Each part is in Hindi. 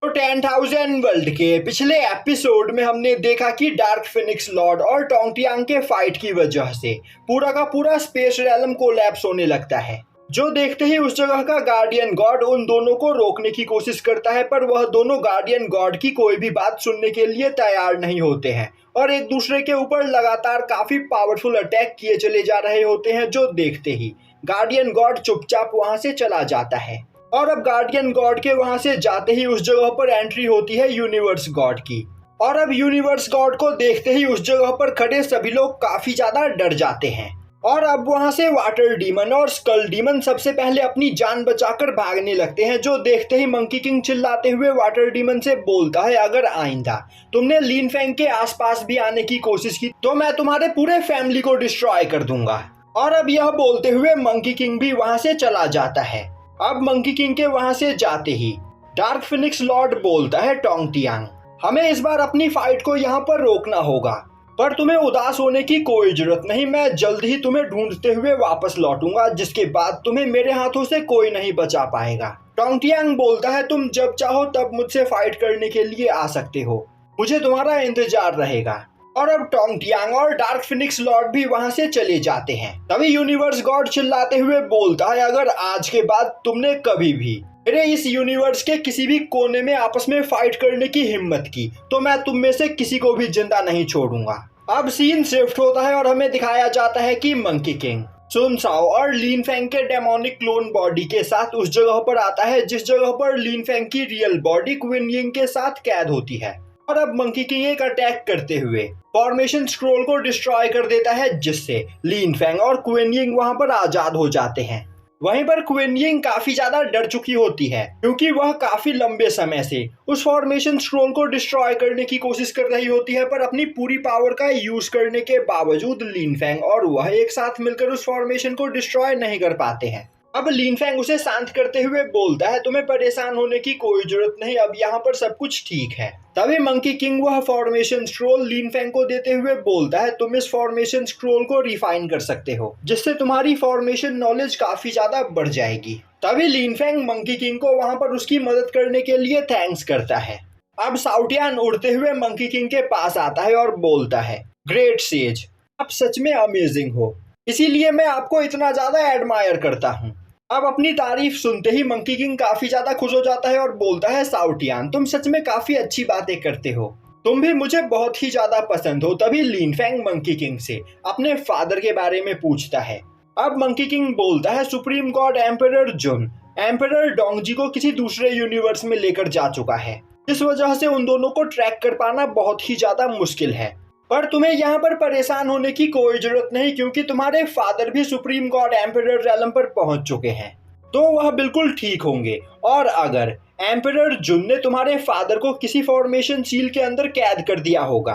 तो 10,000 वर्ल्ड के पिछले एपिसोड में हमने देखा कि डार्क फिनिक्स लॉर्ड और टोंगटियांग के फाइट की वजह से पूरा का पूरा स्पेस रेलम कोलैप्स होने लगता है, जो देखते ही उस जगह का गार्डियन गॉड उन दोनों को रोकने की कोशिश करता है, पर वह दोनों गार्डियन गॉड की कोई भी बात सुनने के लिए तैयार नहीं होते हैं और एक दूसरे के ऊपर लगातार काफी पावरफुल अटैक किए चले जा रहे होते हैं, जो देखते ही गार्डियन गॉड चुपचाप वहां से चला जाता है। और अब गार्डियन गॉड के वहां से जाते ही उस जगह पर एंट्री होती है यूनिवर्स गॉड की, और अब यूनिवर्स गॉड को देखते ही उस जगह पर खड़े सभी लोग काफी ज्यादा डर जाते हैं। और अब वहां से वाटर डीमन और स्कल डीमन सबसे पहले अपनी जान बचाकर भागने लगते हैं, जो देखते ही मंकी किंग चिल्लाते हुए वाटर डीमन से बोलता है, अगर आइंदा तुमने लीन फैंग के आसपास भी आने की कोशिश की तो मैं तुम्हारे पूरे फैमिली को डिस्ट्रॉय कर दूंगा। और अब यह बोलते हुए मंकी किंग भी वहां से चला जाता है। अब मंकी किंग के वहां से जाते ही डार्क फिनिक्स लॉर्ड बोलता है, टोंगटियांग हमें इस बार अपनी फाइट को यहाँ पर रोकना होगा, पर तुम्हें उदास होने की कोई जरूरत नहीं, मैं जल्द ही तुम्हें ढूंढते हुए वापस लौटूंगा, जिसके बाद तुम्हें मेरे हाथों से कोई नहीं बचा पाएगा। टोंगटियांग बोलता है, तुम जब चाहो तब मुझसे फाइट करने के लिए आ सकते हो, मुझे तुम्हारा इंतजार रहेगा। और अब टोंगटियांग और डार्क फिनिक्स लॉर्ड भी वहां से चले जाते हैं। तभी यूनिवर्स गॉड चिल्लाते हुए बोलता है, अगर आज के बाद तुमने कभी भी मेरे इस यूनिवर्स के किसी भी कोने में आपस में फाइट करने की हिम्मत की तो मैं तुम में से किसी को भी जिंदा नहीं छोड़ूंगा। अब सीन शिफ्ट होता है और हमें दिखाया जाता है कि मंकी किंग सुन साओ और लीन फैंग के डेमोनिक क्लोन बॉडी के साथ उस जगह पर आता है जिस जगह पर लीन फैंग की रियल बॉडी क्विन यिंग के साथ कैद होती है। और अब मंकी किंग एक अटैक करते हुए फॉर्मेशन स्क्रोल को डिस्ट्रॉय कर देता है, जिससे लीन फैंग और क्विन यिंग वहां पर आजाद हो जाते हैं। वहीं पर क्विन यिंग काफी ज्यादा डर चुकी होती है, क्योंकि वह काफी लंबे समय से उस फॉर्मेशन स्क्रोल को डिस्ट्रॉय करने की कोशिश कर रही होती है, पर अपनी पूरी पावर का यूज करने के बावजूद लीन फैंग और वह एक साथ मिलकर उस फॉर्मेशन को डिस्ट्रॉय नहीं कर पाते हैं। अब लीन फैंग उसे शांत करते हुए बोलता है, तुम्हें परेशान होने की कोई जरूरत नहीं, अब यहाँ पर सब कुछ ठीक है। तभी मंकी किंग वह फॉर्मेशन स्क्रोल लीन फैंग को देते हुए बोलता है, तुम इस फॉर्मेशन स्क्रोल को रिफाइन कर सकते हो, जिससे तुम्हारी फॉर्मेशन नॉलेज काफी ज्यादा बढ़ जाएगी। तभी लीन फैंग मंकी किंग को वहां पर उसकी मदद करने के लिए थैंक्स करता है। अब साउटियान उड़ते हुए मंकी किंग के पास आता है और बोलता है, ग्रेट सेज आप सच में अमेजिंग हो, इसीलिए मैं आपको इतना ज्यादा एडमायर करता हूँ। अब अपनी तारीफ सुनते ही मंकी किंग काफी ज्यादा खुश हो जाता है और बोलता है, साउटियान तुम सच में काफी अच्छी बातें करते हो, तुम भी मुझे बहुत ही ज्यादा पसंद हो। तभी लीन फैंग मंकी किंग से अपने फादर के बारे में पूछता है। अब मंकी किंग बोलता है, सुप्रीम गॉड एम्परर जुन एम्परर डोंगजी को किसी दूसरे यूनिवर्स में लेकर जा चुका है, इस वजह से उन दोनों को ट्रैक कर पाना बहुत ही ज्यादा मुश्किल है, पर तुम्हें यहाँ पर परेशान होने की कोई जरूरत नहीं, क्योंकि तुम्हारे फादर भी सुप्रीम गॉड एम्परर रेलम पर पहुंच चुके हैं, तो वह बिल्कुल ठीक होंगे। और अगर एम्परर जुन ने तुम्हारे फादर को किसी फॉर्मेशन सील के अंदर कैद कर दिया होगा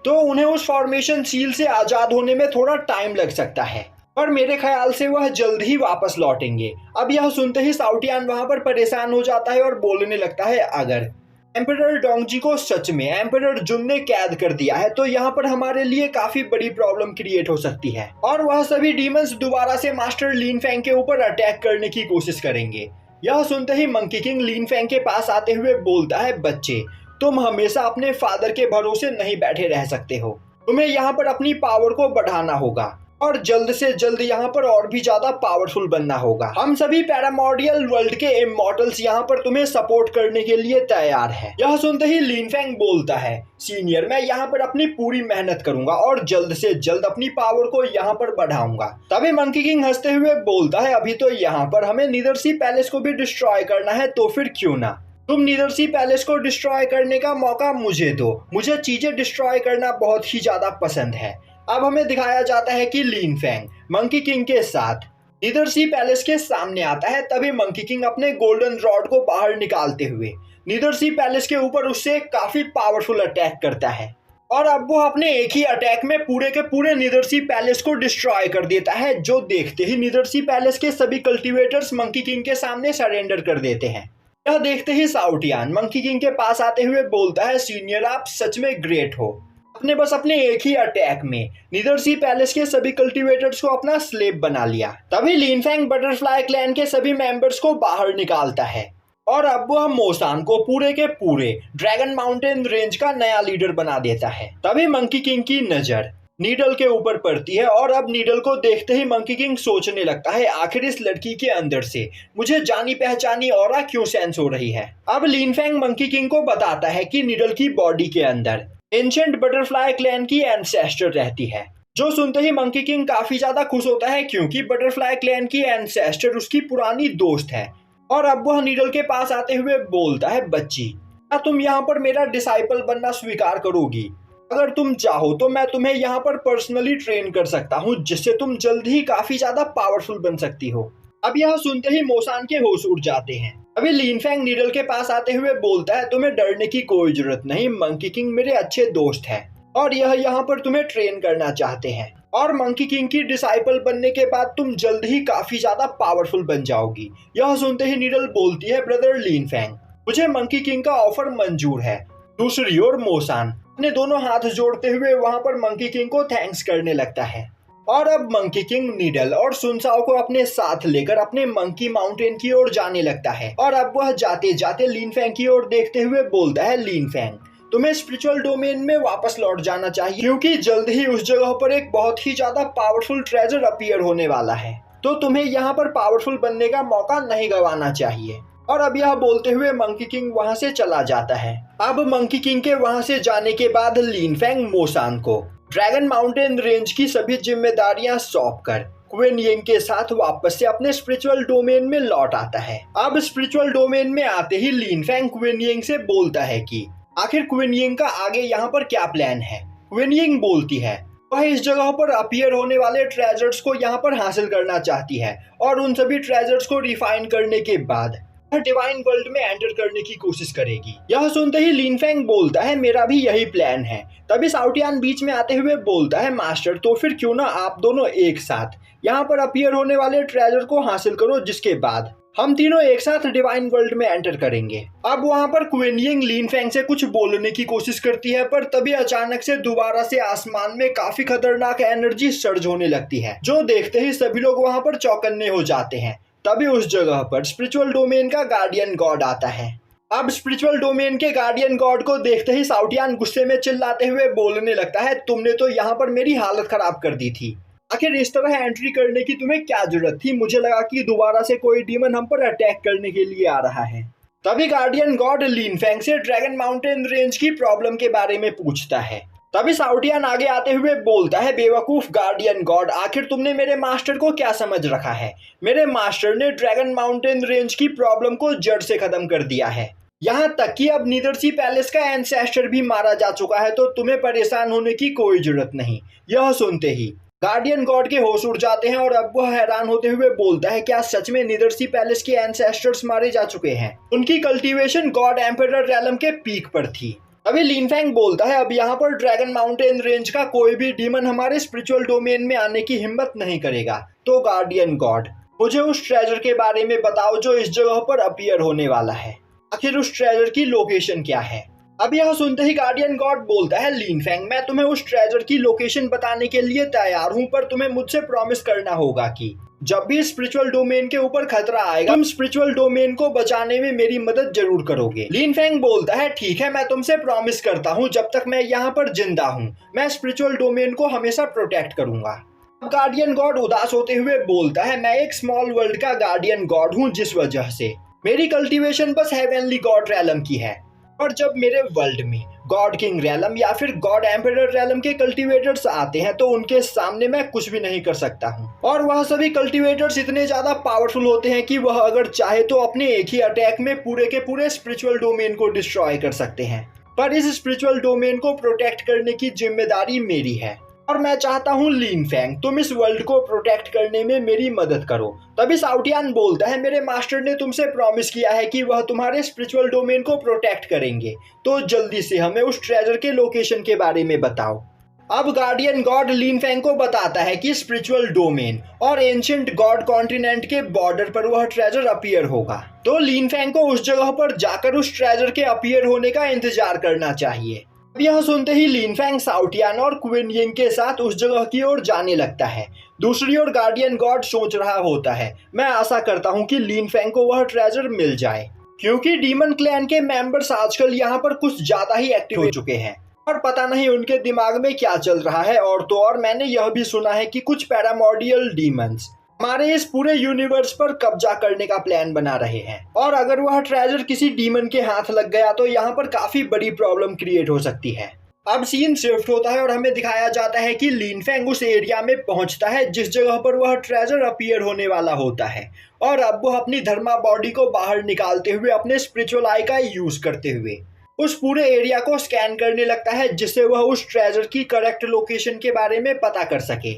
तो उन्हें उस फॉर्मेशन सील से आजाद होने में थोड़ा टाइम लग सकता है, पर मेरे ख्याल से वह जल्द ही वापस लौटेंगे। अब यह सुनते ही साउटियान वहां पर परेशान हो जाता है और बोलने लगता है, अगर एम्परर डोंगजी को सच में एम्परर जुन ने कैद कर दिया है तो यहाँ पर हमारे लिए काफी बड़ी प्रॉब्लम क्रिएट हो सकती है, और वह सभी डीमंस दोबारा से मास्टर लीन फैंग के ऊपर अटैक करने की कोशिश करेंगे। यह सुनते ही मंकी किंग लीन फैंग के पास आते हुए बोलता है, बच्चे तुम हमेशा अपने फादर के भरोसे नहीं बैठे रह सकते हो, तुम्हें यहाँ पर अपनी पावर को बढ़ाना होगा और जल्द से जल्द यहाँ पर और भी ज्यादा पावरफुल बनना होगा। हम सभी पैरामॉर्डियल वर्ल्ड के इमॉर्टल्स यहाँ पर तुम्हें सपोर्ट करने के लिए तैयार हैं। यह सुनते ही लीन फैंग बोलता है, सीनियर मैं यहाँ पर अपनी पूरी मेहनत करूंगा और जल्द से जल्द अपनी पावर को यहाँ पर बढ़ाऊंगा। तभी मंकी किंग हंसते हुए बोलता है, अभी तो यहाँ पर हमें नीदरसी पैलेस को भी डिस्ट्रॉय करना है, तो फिर क्यों ना तुम नीदरसी पैलेस को डिस्ट्रॉय करने का मौका मुझे दो, मुझे चीजें डिस्ट्रॉय करना बहुत ही ज्यादा पसंद है। अब हमें दिखाया जाता है कि लीन फैंग मंकी किंग के साथ नीदरसी पैलेस के सामने आता है। तभी मंकी किंग अपने गोल्डन रॉड को बाहर निकालते हुए नीदरसी पैलेस के ऊपर उससे काफी पावरफुल अटैक करता है, और अब वो अपने एक ही अटैक में पूरे के पूरे नीदरसी पैलेस को डिस्ट्रॉय कर देता है, जो देखते ही नीदरसी पैलेस के सभी कल्टीवेटर्स मंकी किंग के सामने सरेंडर कर देते हैं। यह देखते ही साउटियान मंकी किंग के पास आते हुए बोलता है, सीनियर आप सच में ग्रेट हो, आपने बस अपने एक ही अटैक में नीदरसी पैलेस के सभी कल्टीवेटर्स को अपना स्लेव बना लिया। तभी लीन फैंग बटरफ्लाई क्लैन के सभी मेंबर्स को बाहर निकालता है और अब वह मोसान को पूरे के पूरे ड्रैगन माउंटेन रेंज का नया लीडर बना देता है। तभी मंकी किंग की नजर नीडल के ऊपर पड़ती है और अब नीडल को देखते ही मंकी किंग सोचने लगता है आखिर इस लड़की के अंदर से मुझे जानी पहचानी ऑरा क्यों सेंस हो रही है। अब लिन फेंग मंकी किंग को बताता है कि नीडल की बॉडी के अंदर एंशिएंट बटरफ्लाई क्लैन की एंसेस्टर रहती है। जो सुनते ही मंकी किंग काफी ज्यादा खुश होता है क्योंकि बटरफ्लाई क्लैन की एंसेस्टर उसकी पुरानी दोस्त है। और अब वह नीडल के पास आते हुए बोलता है, बच्ची क्या तुम यहाँ पर मेरा डिसाइपल बनना स्वीकार करोगी? अगर तुम चाहो तो मैं तुम्हें यहाँ पर पर्सनली ट्रेन कर सकता हूँ जिससे तुम जल्द ही काफी ज्यादा पावरफुल बन सकती हो। अब यह सुनते ही मोसान के होश उड़ जाते हैं। अभी लिन फेंग नीडल के पास आते हुए बोलता है, तुम्हें डरने की कोई जरूरत नहीं, मंकी किंग मेरे अच्छे दोस्त हैं और यह यहाँ पर तुम्हें ट्रेन करना चाहते हैं और मंकी किंग की डिसाइपल बनने के बाद तुम जल्द ही काफी ज्यादा पावरफुल बन जाओगी। यह सुनते ही नीडल बोलती है, ब्रदर लिन फेंग मुझे मंकी किंग का ऑफर मंजूर है। दूसरी ओर मोसान अपने दोनों हाथ जोड़ते हुए वहां पर मंकी किंग को थैंक्स करने लगता है। और अब मंकी किंग नीडल और सुनसाओ को अपने साथ लेकर अपने मंकी माउंटेन की ओर जाने लगता है। और अब वह जाते जाते लिन फेंग की ओर देखते हुए बोलता है, लिन फेंग तुम्हें स्पिरिचुअल डोमेन में वापस लौट जाना चाहिए क्योंकि जल्द ही उस जगह पर एक बहुत ही ज्यादा पावरफुल ट्रेजर अपीयर होने वाला है, तो तुम्हें यहाँ पर पावरफुल बनने का मौका नहीं गंवाना चाहिए। और अब यह बोलते हुए मंकी किंग वहां से चला जाता है। अब मंकी किंग के वहां से जाने के बाद लिन फेंग मोसान को ड्रैगन माउंटेन रेंज की सभी जिम्मेदारियां सौंप कर क्वीन यिंग के साथ वापस से अपने स्पिरिचुअल डोमेन में लौट आता है। अब स्पिरिचुअल डोमेन में आते ही लिन फेंग क्वीन यिंग से बोलता है कि आखिर क्वीन यिंग का आगे यहाँ पर क्या प्लान है। क्वीन यिंग बोलती है वह इस जगह पर अपीयर होने वाले ट्रेजर्स को यहाँ पर हासिल करना चाहती है और उन सभी ट्रेजर्स को रिफाइन करने के बाद वह डिवाइन वर्ल्ड में एंटर करने की कोशिश करेगी। यह सुनते ही लिन फेंग बोलता है, मेरा भी यही प्लान है। तभी साउटियान बीच में आते हुए बोलता है, मास्टर तो फिर क्यों ना आप दोनों एक साथ यहाँ पर अपीयर होने वाले ट्रेजर को हासिल करो जिसके बाद हम तीनों एक साथ डिवाइन वर्ल्ड में एंटर करेंगे। अब वहाँ पर क्वीन यिंग लिन फेंग से कुछ बोलने की कोशिश करती है पर तभी अचानक से दोबारा से आसमान में काफी खतरनाक एनर्जी सर्ज होने लगती है जो देखते ही सभी लोग वहाँ पर चौकन्ने हो जाते हैं। तभी उस जगह पर स्पिरिचुअल डोमेन का गार्डियन गॉड आता है। अब स्पिरिचुअल डोमेन के गार्डियन गॉड को देखते ही साउटियान गुस्से में चिल्लाते हुए बोलने लगता है, तुमने तो यहाँ पर मेरी हालत खराब कर दी थी, आखिर इस तरह एंट्री करने की तुम्हें क्या जरूरत थी? मुझे लगा कि दोबारा से कोई डीमन हम पर अटैक करने के लिए आ रहा है। तभी गार्डियन गॉड लिन फेंग से ड्रैगन माउंटेन रेंज की प्रॉब्लम के बारे में पूछता है। तभी साउटियान आगे आते हुए बोलता है, बेवकूफ गार्डियन गॉड आखिर तुमने मेरे मास्टर को क्या समझ रखा है? मेरे मास्टर ने ड्रैगन माउंटेन रेंज की प्रॉब्लम को जड़ से खत्म कर दिया है, यहाँ तक कि अब नीदरसी पैलेस का एंसेस्टर भी मारा जा चुका है, तो तुम्हें परेशान होने की कोई जरूरत नहीं। यह सुनते ही गार्डियन गॉड के होश उड़ जाते हैं और अब वह हैरान होते हुए बोलता है, क्या सच में नीदरसी पैलेस के एंसेस्टर्स मारे जा चुके हैं? उनकी कल्टीवेशन गॉड एम्परर रैलम के पीक पर थी। अभी लिन फेंग बोलता है, अब यहाँ पर ड्रैगन माउंटेन रेंज का कोई भी डीमन हमारे स्पिरिचुअल डोमेन में आने की हिम्मत नहीं करेगा। तो गार्डियन गॉड मुझे उस ट्रेजर के बारे में बताओ जो इस जगह पर अपीयर होने वाला है, आखिर उस ट्रेजर की लोकेशन क्या है? अब यह सुनते ही गार्डियन गॉड बोलता है, लिन फेंग मैं तुम्हें उस ट्रेजर की लोकेशन बताने के लिए तैयार हूँ, पर तुम्हें मुझसे प्रॉमिस करना होगा कि जब भी स्पिरिचुअल डोमेन के ऊपर खतरा आएगा तुम स्पिरिचुअल डोमेन को बचाने में मेरी मदद जरूर करोगे। लिन फेंग बोलता है, ठीक है मैं तुमसे प्रॉमिस करता हूँ, जब तक मैं यहाँ पर जिंदा हूँ मैं स्पिरिचुअल डोमेन को हमेशा प्रोटेक्ट करूंगा। अब गार्डियन गॉड उदास होते हुए बोलता है, मैं एक स्मॉल वर्ल्ड का गार्डियन गॉड हूँ जिस वजह से मेरी कल्टीवेशन बस हेवनली गॉड रैलम की है, और जब मेरे वर्ल्ड में गॉड किंग रैलम या फिर गॉड एम्परर रैलम के कल्टीवेटर्स आते हैं तो उनके सामने मैं कुछ भी नहीं कर सकता हूँ। और वह सभी कल्टीवेटर्स इतने ज्यादा पावरफुल होते हैं कि वह अगर चाहे तो अपने एक ही अटैक में पूरे के पूरे स्पिरिचुअल डोमेन को डिस्ट्रॉय कर सकते हैं, पर इस स्पिरिचुअल डोमेन को प्रोटेक्ट करने की जिम्मेदारी मेरी है और मैं चाहता हूँ लिन फेंग तुम इस वर्ल्ड को प्रोटेक्ट करने में मेरी मदद करो। तभी साउटियान बोलता है, मेरे मास्टर ने तुमसे प्रॉमिस किया है कि वह तुम्हारे स्पिरिचुअल डोमेन को प्रोटेक्ट करेंगे, तो जल्दी से हमें उस ट्रेजर के लोकेशन के बारे में बताओ। अब गार्डियन गॉड लिन फेंग को बताता है कि स्पिरिचुअल डोमेन और एंशिएंट गॉड कॉन्टिनेंट के बॉर्डर पर वह ट्रेजर अपीयर होगा, तो लिन फेंग को उस जगह पर जाकर उस ट्रेजर के अपीयर होने का इंतजार करना चाहिए। यह सुनते ही लिन फेंग साउटियान और क्वीन यिंग के साथ उस जगह की ओर जाने लगता है। दूसरी ओर गार्डियन गॉड सोच रहा होता है, मैं आशा करता हूँ कि लिन फेंग को वह ट्रेजर मिल जाए। क्योंकि डीमन क्लैन के मेंबर्स आजकल यहाँ पर कुछ ज्यादा ही एक्टिव हो चुके हैं और पता नहीं उनके दिमाग में क्या चल रहा है। और तो और मैंने यह भी सुना है कि कुछ पैरामॉर्डियल डीमंस हमारे इस पूरे यूनिवर्स पर कब्जा करने का प्लान बना रहे हैं और अगर वह ट्रेजर किसी डीमन के हाथ लग गया तो यहाँ पर काफी बड़ी प्रॉब्लम क्रिएट हो सकती है। अब सीन शिफ्ट होता है और हमें दिखाया जाता है कि लिन फेंग उस एरिया में पहुंचता है जिस जगह पर वह ट्रेजर अपीयर होने वाला होता है और अब वह अपनी धर्मा बॉडी को बाहर निकालते हुए अपने स्पिरिचुअल आई का यूज करते हुए उस पूरे एरिया को स्कैन करने लगता है जिससे वह उस ट्रेजर की करेक्ट लोकेशन के बारे में पता कर सके।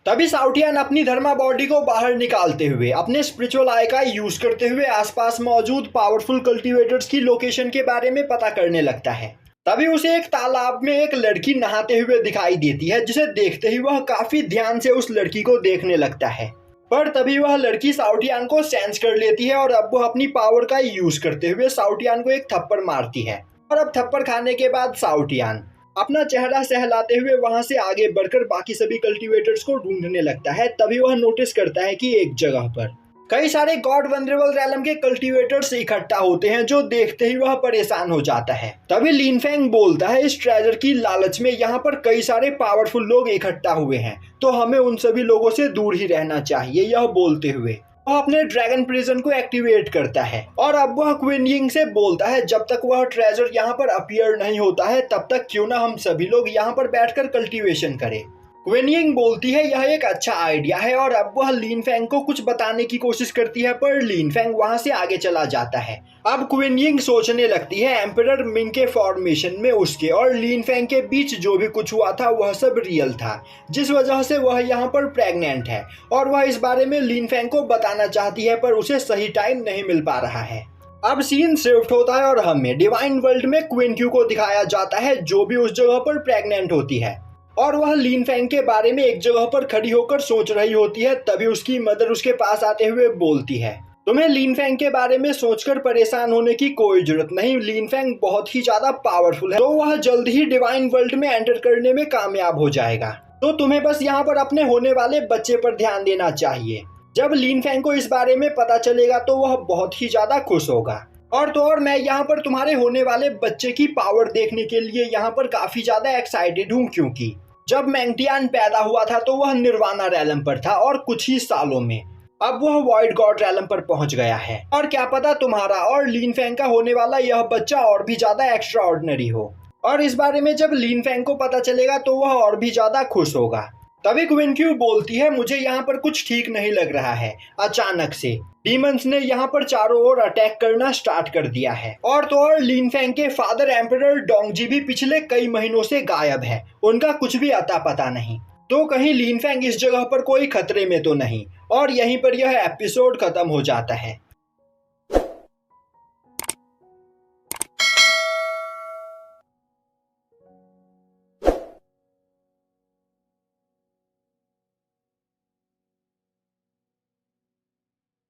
तभी साउटियान अपनी धर्मा बॉडी को बाहर निकालते हुए अपने स्पिरिचुअल आई का यूज करते हुए आसपास मौजूद पावरफुल कल्टीवेटर्स की लोकेशन के बारे में पता करने लगता है। तभी उसे एक तालाब में एक लड़की नहाते हुए दिखाई देती है जिसे देखते ही वह काफी ध्यान से उस लड़की को देखने लगता है। पर तभी वह लड़की साउटियान को सेंस कर लेती है और अब वह अपनी पावर का यूज करते हुए साउटियान को एक थप्पड़ मारती है और अब थप्पड़ खाने के बाद साउटियान अपना चेहरा सहलाते हुए वहां से आगे बढ़कर बाकी सभी कल्टीवेटर्स को ढूंढने लगता है। तभी वह नोटिस करता है कि एक जगह पर कई सारे गॉड वनरेबल रैलम के कल्टीवेटर्स इकट्ठा होते हैं जो देखते ही वह परेशान हो जाता है। तभी लिन फेंग बोलता है इस ट्रेजर की लालच में यहाँ पर कई सारे पावरफुल लोग इकट्ठा हुए हैं तो हमें उन सभी लोगों से दूर ही रहना चाहिए। यह बोलते हुए वह अपने ड्रैगन प्रिजन को एक्टिवेट करता है और अब वह क्वीन यिंग से बोलता है जब तक वह ट्रेजर यहाँ पर अपीयर नहीं होता है तब तक क्यों ना हम सभी लोग यहाँ पर बैठकर कल्टीवेशन करें। क्वीन यिंग बोलती है यह एक अच्छा आइडिया है और अब वह लिन फेंग को कुछ बताने की कोशिश करती है पर लिन फेंग वहां से आगे चला जाता है। अब क्वीन यिंग सोचने लगती है एम्परर मिंग के फॉर्मेशन में उसके और लिन फेंग के बीच जो भी कुछ हुआ था वह सब रियल था जिस वजह से वह यहाँ पर प्रेग्नेंट है और वह इस बारे में लिन फेंग को बताना चाहती है पर उसे सही टाइम नहीं मिल पा रहा है। अब सीन शिफ्ट होता है और हमें डिवाइन वर्ल्ड में क्वीन क्यू को दिखाया जाता है जो भी उस जगह पर प्रेग्नेंट होती है और वह लिन फेंग के बारे में एक जगह पर खड़ी होकर सोच रही होती है। तभी उसकी मदर उसके पास आते हुए बोलती है तुम्हें लिन फेंग के बारे में सोचकर परेशान होने की कोई जरूरत नहीं, लिन फेंग बहुत ही ज्यादा पावरफुल है तो वह जल्द ही डिवाइन वर्ल्ड में एंटर करने में कामयाब हो जाएगा तो तुम्हें बस यहाँ पर अपने होने वाले बच्चे पर ध्यान देना चाहिए। जब लिन फेंग को इस बारे में पता चलेगा तो वह बहुत ही ज्यादा खुश होगा और तो और मैं यहाँ पर तुम्हारे होने वाले बच्चे की पावर देखने के लिए यहाँ पर काफी ज्यादा एक्साइटेड हूँ क्योंकि जब मैंगटियान पैदा हुआ था तो वह निर्वाणा रैलम पर था और कुछ ही सालों में अब वह वॉइड गॉड रैलम पर पहुंच गया है और क्या पता तुम्हारा और लिन फेंग का होने वाला यह बच्चा और भी ज्यादा एक्स्ट्रा ऑर्डिनरी हो और इस बारे में जब लिन फेंग को पता चलेगा तो वह और भी ज्यादा खुश होगा। तभी क्वीन क्यू बोलती है मुझे यहाँ पर कुछ ठीक नहीं लग रहा है। अचानक से डीमंस ने यहाँ पर चारों ओर अटैक करना स्टार्ट कर दिया है और तो और लिन फेंग के फादर एम्परर डोंगजी भी पिछले कई महीनों से गायब है, उनका कुछ भी अता पता नहीं। तो कहीं लिन फेंग इस जगह पर कोई खतरे में तो नहीं और यहीं पर यह एपिसोड खत्म हो जाता है।